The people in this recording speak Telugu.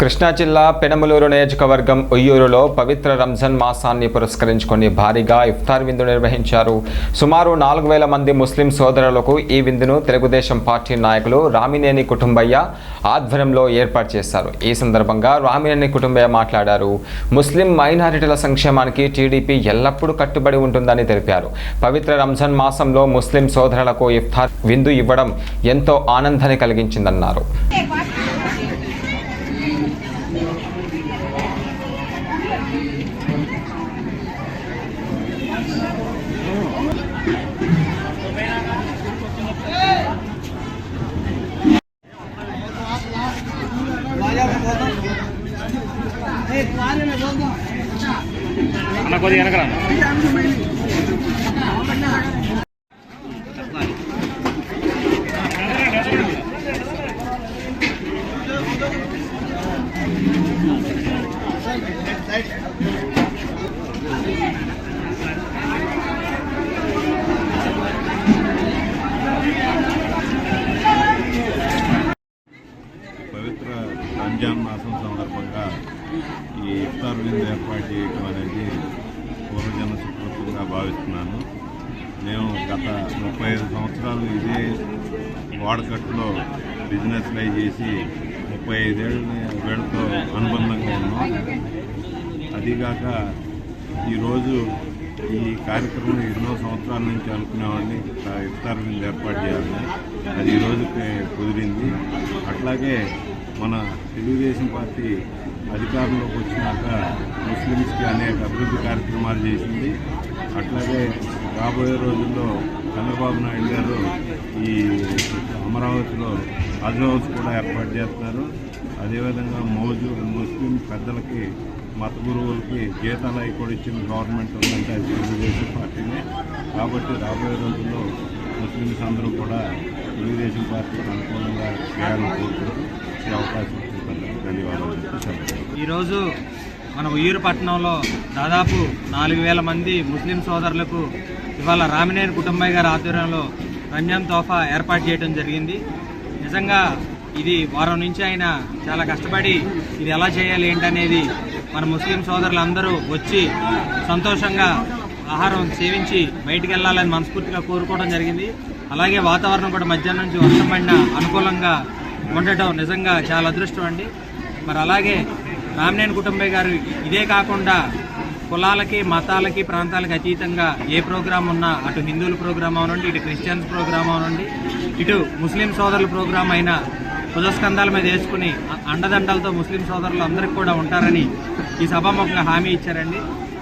కృష్ణా జిల్లా పెనమలూరు నియోజకవర్గం ఉయ్యూరులో పవిత్ర రంజాన్ మాసాన్ని పురస్కరించుకొని భారీగా ఇఫ్తార్ విందు నిర్వహించారు. సుమారు 4000 మంది ముస్లిం సోదరులకు ఈ విందును తెలుగుదేశం పార్టీ నాయకులు రామినేని కుటుంబయ్య ఆధ్వర్యంలో ఏర్పాటు చేశారు. ఈ సందర్భంగా రామినేని కుటుంబయ్య మాట్లాడారు. ముస్లిం మైనారిటీల సంక్షేమానికి టీడీపీ ఎల్లప్పుడూ కట్టుబడి ఉంటుందని తెలిపారు. పవిత్ర రంజాన్ మాసంలో ముస్లిం సోదరులకు ఇఫ్తార్ విందు ఇవ్వడం ఎంతో ఆనందాన్ని కలిగించిందన్నారు. పవిత్ర రంజాన్ మాసం సందర్భంగా ఈ ఇఫ్తార్ విందు ఏర్పాటు చేయడం అనేది పూర్వజన సుకృతంగా భావిస్తున్నాను. మేము గత 35 సంవత్సరాలు ఇదే వాడకట్టులో బిజినెస్ లై చేసి 35 ఏళ్ళతో అనుబంధంగా ఉన్నాం. అదిగాక ఈరోజు ఈ కార్యక్రమం ఎన్నో సంవత్సరాల నుంచి అనుకునేవాడిని ఇఫ్తార్ విందు ఏర్పాటు చేయాలని. అది ఈరోజు కుదిరింది. అట్లాగే మన తెలుగుదేశం పార్టీ అధికారంలోకి వచ్చినాక ముస్లిమ్స్కి అనేక అభివృద్ధి కార్యక్రమాలు చేసింది. అట్లాగే రాబోయే రోజుల్లో చంద్రబాబు నాయుడు గారు ఈ అమరావతిలో హజ్ హౌస్ కూడా ఏర్పాటు చేస్తున్నారు. అదేవిధంగా ముస్లిం పెద్దలకి మత గురువులకి జీతాలు అవి కూడా ఇచ్చిన గవర్నమెంట్ ఉందంటే అది తెలుగుదేశం పార్టీనే. కాబట్టి రాబోయే రోజుల్లో ముస్లిమ్స్ అందరూ కూడా తెలుగుదేశం పార్టీకి అనుకూలంగా చేయాలని కోరుకుంటూ ఈ అవకాశం ఇచ్చిన ధన్యవాదాలు. ఈరోజు మన ఉయ్యూరు పట్టణంలో దాదాపు 4000 మంది ముస్లిం సోదరులకు ఇవాళ రామినేని కుటుంబయ్య గారి ఆధ్వర్యంలో రంజాన్ తోఫా ఏర్పాటు చేయడం జరిగింది. నిజంగా ఇది వారం నుంచి ఆయన చాలా కష్టపడి ఇది ఎలా చేయాలి ఏంటనేది మన ముస్లిం సోదరులందరూ వచ్చి సంతోషంగా ఆహారం సేవించి బయటికి వెళ్ళాలని మనస్ఫూర్తిగా కోరుకోవడం జరిగింది. అలాగే వాతావరణం కూడా మధ్యాహ్నం నుంచి వర్షం పడిన అనుకూలంగా ఉండటం నిజంగా చాలా అదృష్టం అండి. మరి అలాగే రామినేని కుటుంబయ్య గారు ఇదే కాకుండా కులాలకి మతాలకి ప్రాంతాలకి అతీతంగా ఏ ప్రోగ్రాం ఉన్నా అటు హిందువుల ప్రోగ్రాం అవనండి, ఇటు క్రిస్టియన్స్ ప్రోగ్రాం అవనండి, ఇటు ముస్లిం సోదరుల ప్రోగ్రాం అయినా భుజస్కంధాల మీద వేసుకుని అండదండలతో ముస్లిం సోదరులు అందరికీ కూడా ఉంటారని ఈ సభాముఖంగా హామీ ఇచ్చారండి.